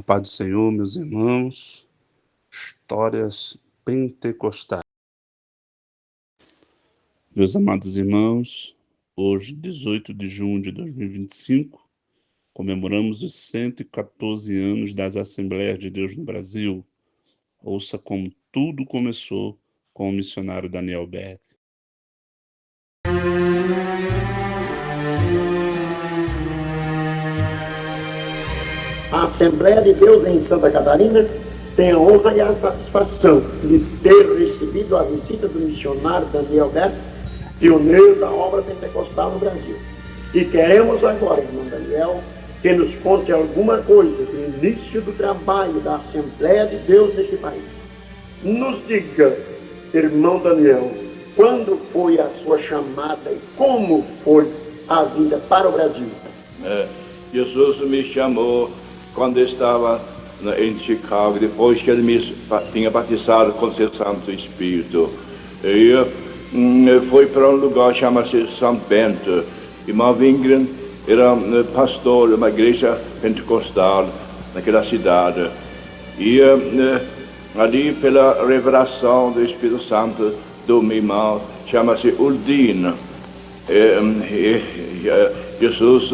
Paz do Senhor, meus irmãos, histórias pentecostais. Meus amados irmãos, hoje, 18 de junho de 2025, comemoramos os 114 anos das Assembleias de Deus no Brasil. Ouça como tudo começou com o missionário Daniel Beck. A Assembleia de Deus em Santa Catarina tem a honra e a satisfação de ter recebido a visita do missionário Daniel Beck, pioneiro da obra pentecostal no Brasil. E queremos agora, irmão Daniel, que nos conte alguma coisa do início do trabalho da Assembleia de Deus neste país. Nos diga, irmão Daniel, quando foi a sua chamada e como foi a vinda para o Brasil? Jesus me chamou quando estava em Chicago, depois que ele me tinha batizado com seu Santo Espírito. Eu fui para um lugar chamado São Bento. Irmão Wingren era pastor de uma igreja pentecostal naquela cidade. E ali, pela revelação do Espírito Santo do meu irmão, chama-se Uldin. Jesus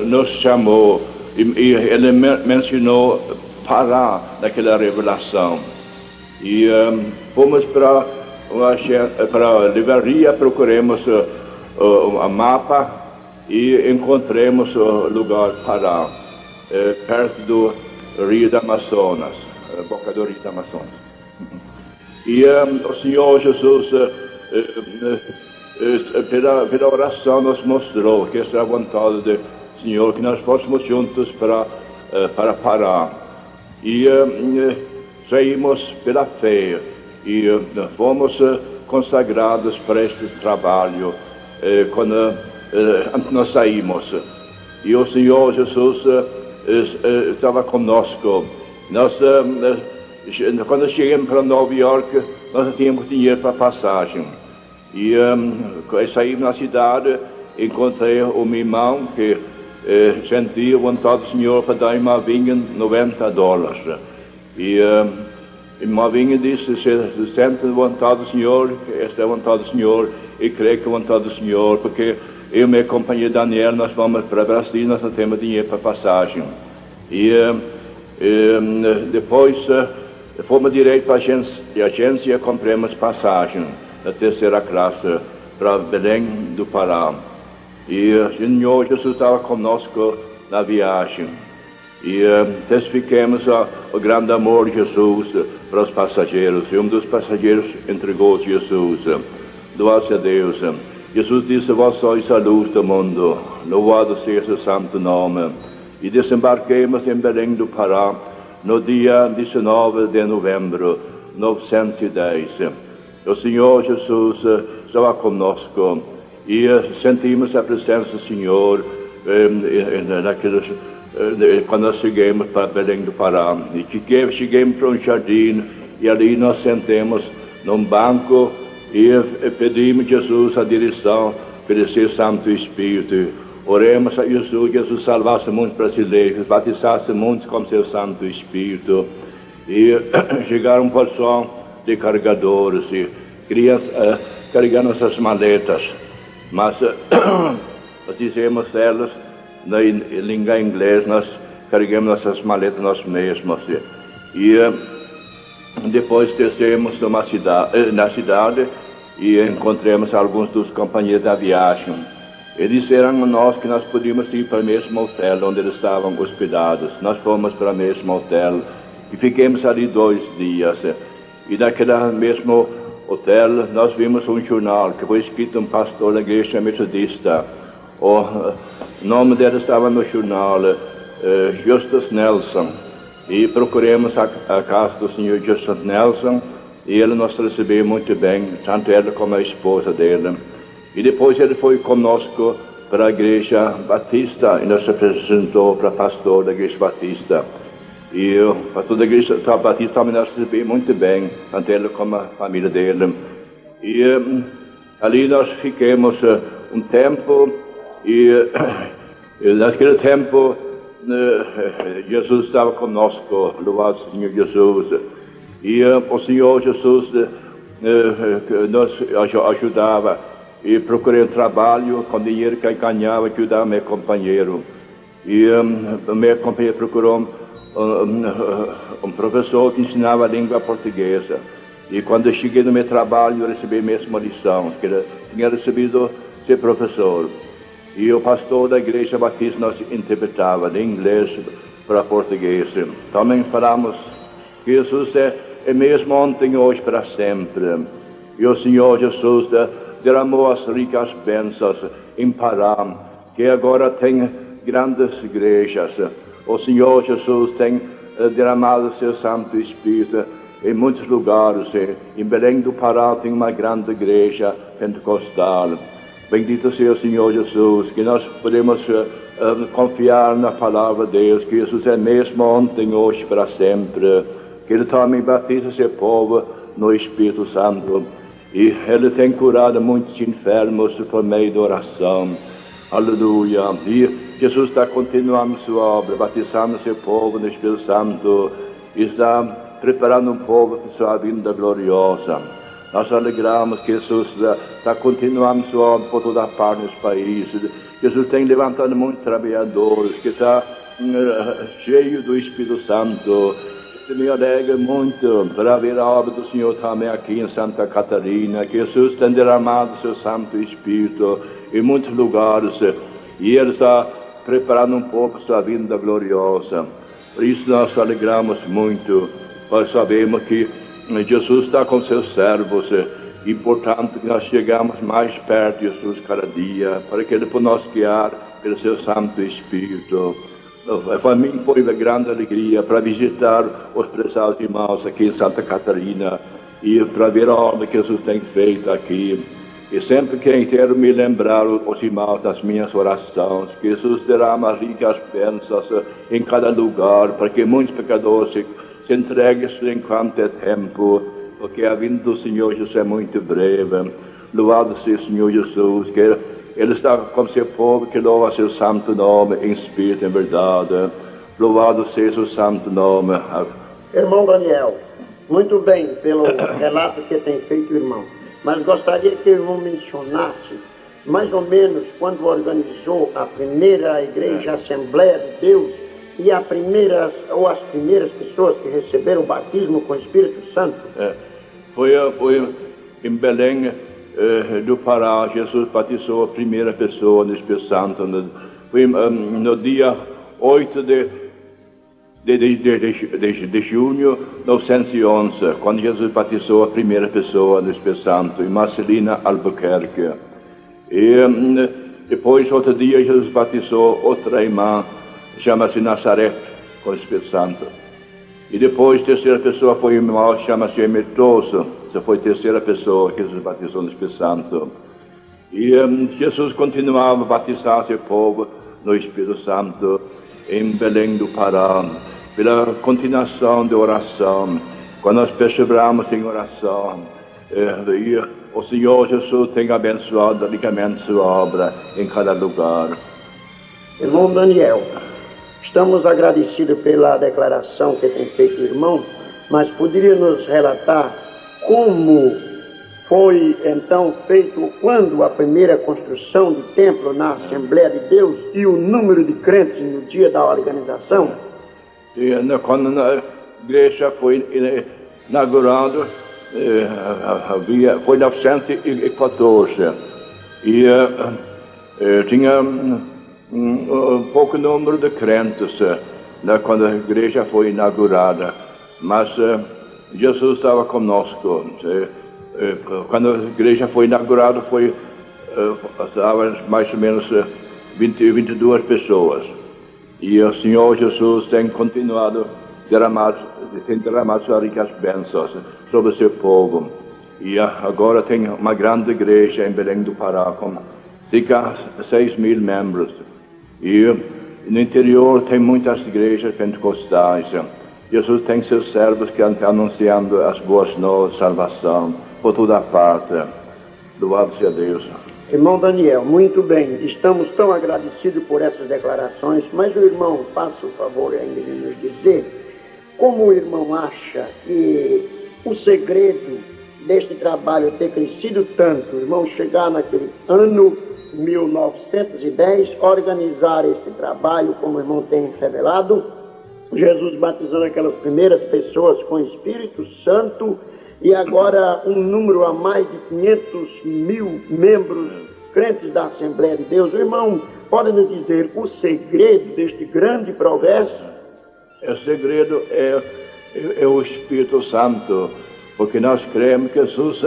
nos chamou e ele mencionou Pará naquela revelação. E fomos para a livraria, procuramos um mapa e encontramos o lugar Pará, perto do Rio do Amazonas, boca do Rio do Amazonas. E o Senhor Jesus, pela oração, nos mostrou que essa é a vontade do Senhor, que nós fôssemos juntos para Pará. E saímos pela fé e fomos consagrados para este trabalho quando nós saímos. E o Senhor Jesus estava conosco. Nós, quando chegamos para Nova York, nós não tínhamos dinheiro para passagem. E saímos na cidade, encontrei o meu irmão que sentia a vontade do Senhor para dar a irmã Wingen $90. E a irmã Wingen disse: se sente a vontade do Senhor, esta é a vontade do Senhor, e creio que é a vontade do Senhor, porque eu e minha companhia Daniel, nós vamos para o Brasil, nós não temos dinheiro para passagem. E depois fomos direto para a agência e compramos passagem da terceira classe para Belém do Pará. E o Senhor Jesus estava conosco na viagem. E testificamos o grande amor de Jesus para os passageiros. E um dos passageiros entregou Jesus. Louvado a Deus. Jesus disse: vós sois a luz do mundo, louvado seja o santo nome. E desembarquemos em Belém do Pará no dia 19 de novembro de 1910. O Senhor Jesus estava conosco e sentimos a presença do Senhor quando nós chegamos para Belém do Pará. E chegamos para um jardim e ali nós sentamos num banco e pedimos a Jesus a direção pelo seu Santo Espírito. Oremos a Jesus, Jesus salvasse muitos brasileiros, batizasse muitos com seu Santo Espírito. E chegaram um pessoal de carregadores e crianças carregando essas maletas. Mas nós dizemos elas, na língua inglesa, nós carregamos essas maletas nós mesmos. E depois descemos na cidade e encontramos alguns dos companheiros da viagem. Eles disseram a nós que nós podíamos ir para o mesmo hotel onde eles estavam hospedados. Nós fomos para o mesmo hotel e ficamos ali 2 dias. E naquele mesmo hotel nós vimos um jornal que foi escrito um pastor da igreja metodista. O nome dele estava no jornal, Justus Nelson. E procuramos a casa do senhor Justus Nelson e ele nos recebeu muito bem, tanto ele como a esposa dele. E depois ele foi conosco para a igreja batista e nos apresentou para o pastor da igreja batista. E o pastor da igreja batista também nos recebeu muito bem, tanto ele como a família dele. E ali nós ficamos um tempo e naquele tempo Jesus estava conosco, louvado Senhor Jesus. E o Senhor Jesus nos ajudava. E procurei um trabalho com dinheiro que eu ganhava, ajudava meu companheiro. E meu companheiro procurou um professor que ensinava a língua portuguesa. E quando eu cheguei no meu trabalho, eu recebi a mesma lição, que eu tinha recebido ser professor. E o pastor da igreja batista nos interpretava de inglês para português. Também falamos que Jesus é mesmo ontem, hoje, para sempre. E o Senhor Jesus derramou as ricas bênçãos em Pará, que agora tem grandes igrejas. O Senhor Jesus tem derramado seu Santo Espírito em muitos lugares. Em Belém do Pará tem uma grande igreja pentecostal. Bendito seja o Senhor Jesus, que nós podemos confiar na palavra de Deus, que Jesus é mesmo ontem, hoje, para sempre. Que Ele também batiza seu povo no Espírito Santo. E Ele tem curado muitos enfermos por meio da oração. Aleluia. E Jesus está continuando sua obra, batizando seu povo no Espírito Santo. E está preparando um povo para sua vinda gloriosa. Nós alegramos que Jesus está continuando sua obra por toda parte dos países. Jesus tem levantado muitos trabalhadores, que está cheio do Espírito Santo. Me alegra muito para ver a obra do Senhor também aqui em Santa Catarina, que Jesus tem derramado seu Santo Espírito em muitos lugares, e Ele está preparando um pouco sua vinda gloriosa. Por isso nós alegramos muito, pois sabemos que Jesus está com seus servos, e portanto nós chegamos mais perto de Jesus cada dia, para que Ele por nos guiar pelo seu Santo Espírito. Para mim foi uma grande alegria para visitar os prezados irmãos aqui em Santa Catarina e para ver a obra que Jesus tem feito aqui. E sempre que quero me lembrar os irmãos das minhas orações, que Jesus derrama ricas bênçãos em cada lugar, para que muitos pecadores se entreguem enquanto é tempo, porque a vinda do Senhor Jesus é muito breve. Louvado seja o Senhor Jesus, que Ele está com seu povo que louva seu santo nome em espírito e em verdade. Louvado seja o santo nome. Irmão Daniel, muito bem pelo relato que tem feito o irmão. Mas gostaria que o irmão mencionasse mais ou menos quando organizou a primeira igreja Assembleia de Deus e as primeiras pessoas que receberam o batismo com o Espírito Santo. Foi em Belém do Pará. Jesus batizou a primeira pessoa no Espírito Santo. Foi no dia 8 de junho de 1911, quando Jesus batizou a primeira pessoa no Espírito Santo, em Marcelina, Albuquerque. E depois, outro dia, Jesus batizou outra irmã, chama-se Nazaré, com o Espírito Santo. E depois, a terceira pessoa foi um irmão, chama-se Emertoso. Essa foi a terceira pessoa que Jesus batizou no Espírito Santo. E Jesus continuava a batizar seu povo no Espírito Santo em Belém do Pará, pela continuação da oração. Quando nós perseveramos em oração, e o Senhor Jesus tem abençoado ricamente sua obra em cada lugar. Irmão Daniel, estamos agradecidos pela declaração que tem feito o irmão, mas poderia nos relatar como foi então feito, quando a primeira construção de templo na Assembleia de Deus e o número de crentes no dia da organização? E quando a igreja foi inaugurada, foi em 1914, e tinha um pouco número de crentes quando a igreja foi inaugurada, mas Jesus estava conosco. Quando a igreja foi inaugurada, estava mais ou menos 22 pessoas. E o Senhor Jesus tem continuado a derramar suas ricas bênçãos sobre o seu povo. E agora tem uma grande igreja em Belém do Pará, com cerca de 6.000 membros. E no interior tem muitas igrejas pentecostais. Jesus tem seus servos que estão anunciando as boas novas de salvação por toda parte. Louvado seja Deus. Irmão Daniel, muito bem, estamos tão agradecidos por essas declarações, mas o irmão, faça o favor ainda de nos dizer como o irmão acha que o segredo deste trabalho ter crescido tanto, o irmão chegar naquele ano 1910, organizar esse trabalho, como o irmão tem revelado, Jesus batizando aquelas primeiras pessoas com o Espírito Santo, e agora um número a mais de 500.000 membros crentes da Assembleia de Deus. O irmão pode nos dizer o segredo deste grande progresso? O segredo é o Espírito Santo, porque nós cremos que Jesus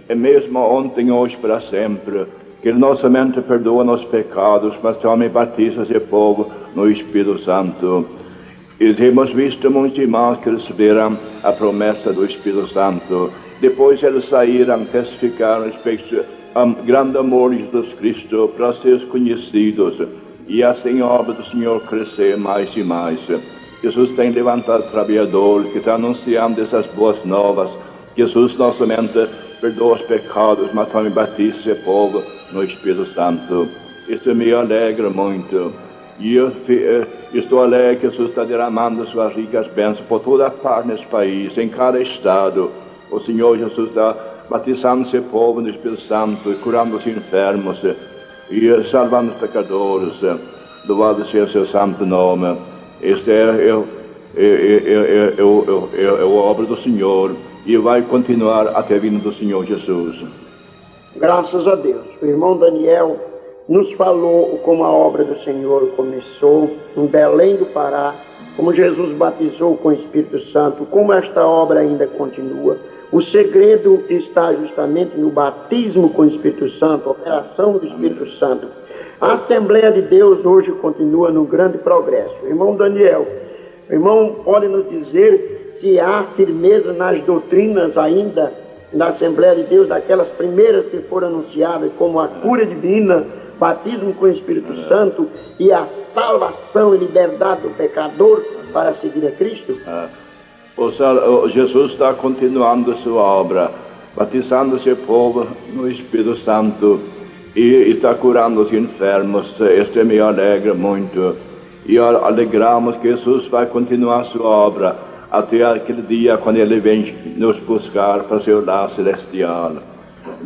é mesmo ontem, hoje, para sempre, que Ele não somente perdoa nossos pecados, mas também batiza esse povo no Espírito Santo. E temos visto muitos irmãos que receberam a promessa do Espírito Santo. Depois eles saíram, testificaram respeito ao grande amor de Jesus Cristo para ser conhecidos. E assim a obra do Senhor crescer mais e mais. Jesus tem levantado trabalhadores que estão anunciando essas boas novas. Jesus não somente perdoa os pecados, mas também batiza esse povo no Espírito Santo. Isso me alegra muito. E eu estou alegre que Jesus está derramando suas ricas bênçãos por toda parte nesse país, em cada estado. O Senhor Jesus está batizando esse povo no Espírito Santo, curando os enfermos e salvando os pecadores. Louvado seja o seu santo nome. Este é a obra do Senhor e vai continuar até a vinda do Senhor Jesus. Graças a Deus. O irmão Daniel nos falou como a obra do Senhor começou em Belém do Pará, como Jesus batizou com o Espírito Santo, como esta obra ainda continua. O segredo está justamente no batismo com o Espírito Santo, a operação do Espírito Santo. A Assembleia de Deus hoje continua no grande progresso. Irmão Daniel, o irmão pode nos dizer se há firmeza nas doutrinas ainda da Assembleia de Deus, daquelas primeiras que foram anunciadas, como a cura divina, batismo com o Espírito Santo e a salvação e liberdade do pecador para seguir a Cristo? Jesus está continuando a sua obra, batizando seu povo no Espírito Santo e está curando os enfermos. Este me alegra muito e alegramos que Jesus vai continuar a sua obra até aquele dia quando Ele vem nos buscar para seu lar celestial.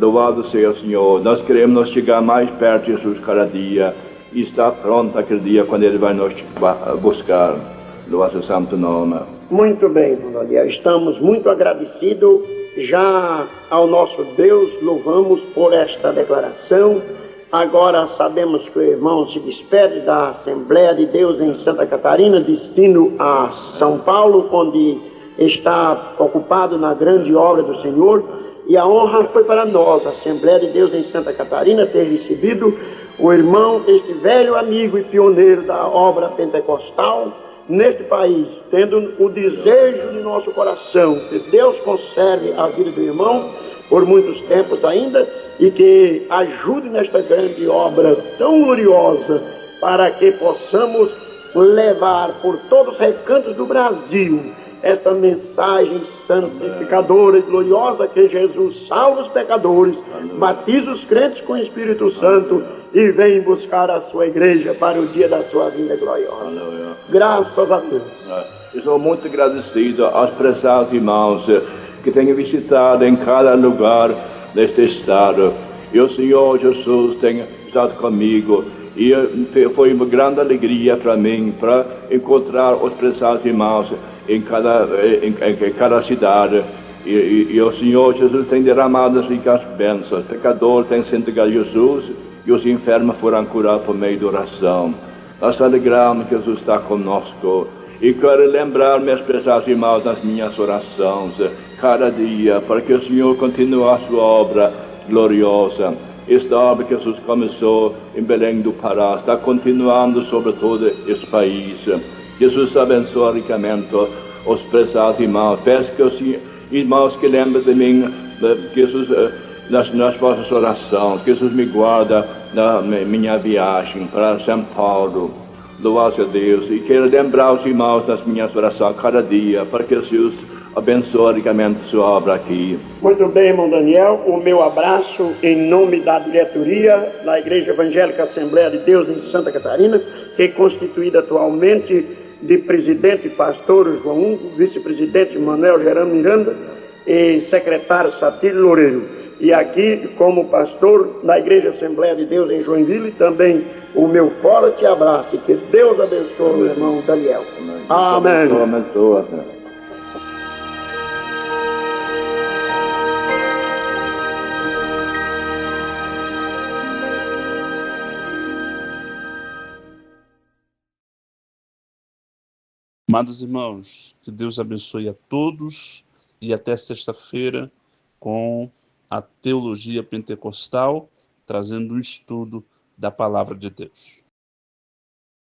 Louvado seja o Senhor. Nós queremos chegar mais perto de Jesus cada dia e estar pronto aquele dia quando Ele vai nos buscar. Louvado seja o santo nome. Muito bem, Daniel. Estamos muito agradecidos já ao nosso Deus. Louvamos por esta declaração. Agora sabemos que o irmão se despede da Assembleia de Deus em Santa Catarina, destino a São Paulo, onde está ocupado na grande obra do Senhor. E a honra foi para nós, a Assembleia de Deus em Santa Catarina, ter recebido o irmão, este velho amigo e pioneiro da obra pentecostal neste país, tendo o desejo de nosso coração que Deus conserve a vida do irmão por muitos tempos ainda e que ajude nesta grande obra tão gloriosa para que possamos levar por todos os recantos do Brasil esta mensagem santificadora e gloriosa que Jesus salva os pecadores, batiza os crentes com o Espírito Santo e vem buscar a sua igreja para o dia da sua vinda gloriosa. Graças a Deus. Eu sou muito agradecido aos prezados irmãos que tenho visitado em cada lugar deste estado. E o Senhor Jesus tem estado comigo. E foi uma grande alegria para mim, para encontrar os prezados irmãos em cada cidade. E o Senhor Jesus tem derramado as ricas bênçãos. Os pecadores têm se entregado a Jesus e os enfermos foram curados por meio da oração. Nós alegramos que Jesus está conosco. E quero lembrar, meus prezados irmãos, nas minhas orações, cada dia, para que o Senhor continue a sua obra gloriosa. Esta obra que Jesus começou em Belém do Pará está continuando sobre todo esse país. Jesus abençoe ricamente os prezados irmãos. Peço que os irmãos que lembrem de mim, Jesus, nas vossas orações, que Jesus me guarda na minha viagem para São Paulo. Louvado a Deus. E quero lembrar os irmãos nas minhas orações cada dia, para que Jesus abençoa ricamente sua obra aqui. Muito bem, irmão Daniel. O meu abraço em nome da diretoria da Igreja Evangélica Assembleia de Deus em Santa Catarina, que é constituída atualmente de presidente pastor João Hugo, vice-presidente Manuel Gerando Miranda e secretário Satírio Loureiro. E aqui, como pastor da Igreja Assembleia de Deus em Joinville, também o meu forte abraço. Que Deus abençoe o irmão Daniel. Amém. Abençoa. Amados irmãos, que Deus abençoe a todos e até sexta-feira com a Teologia Pentecostal, trazendo um estudo da Palavra de Deus.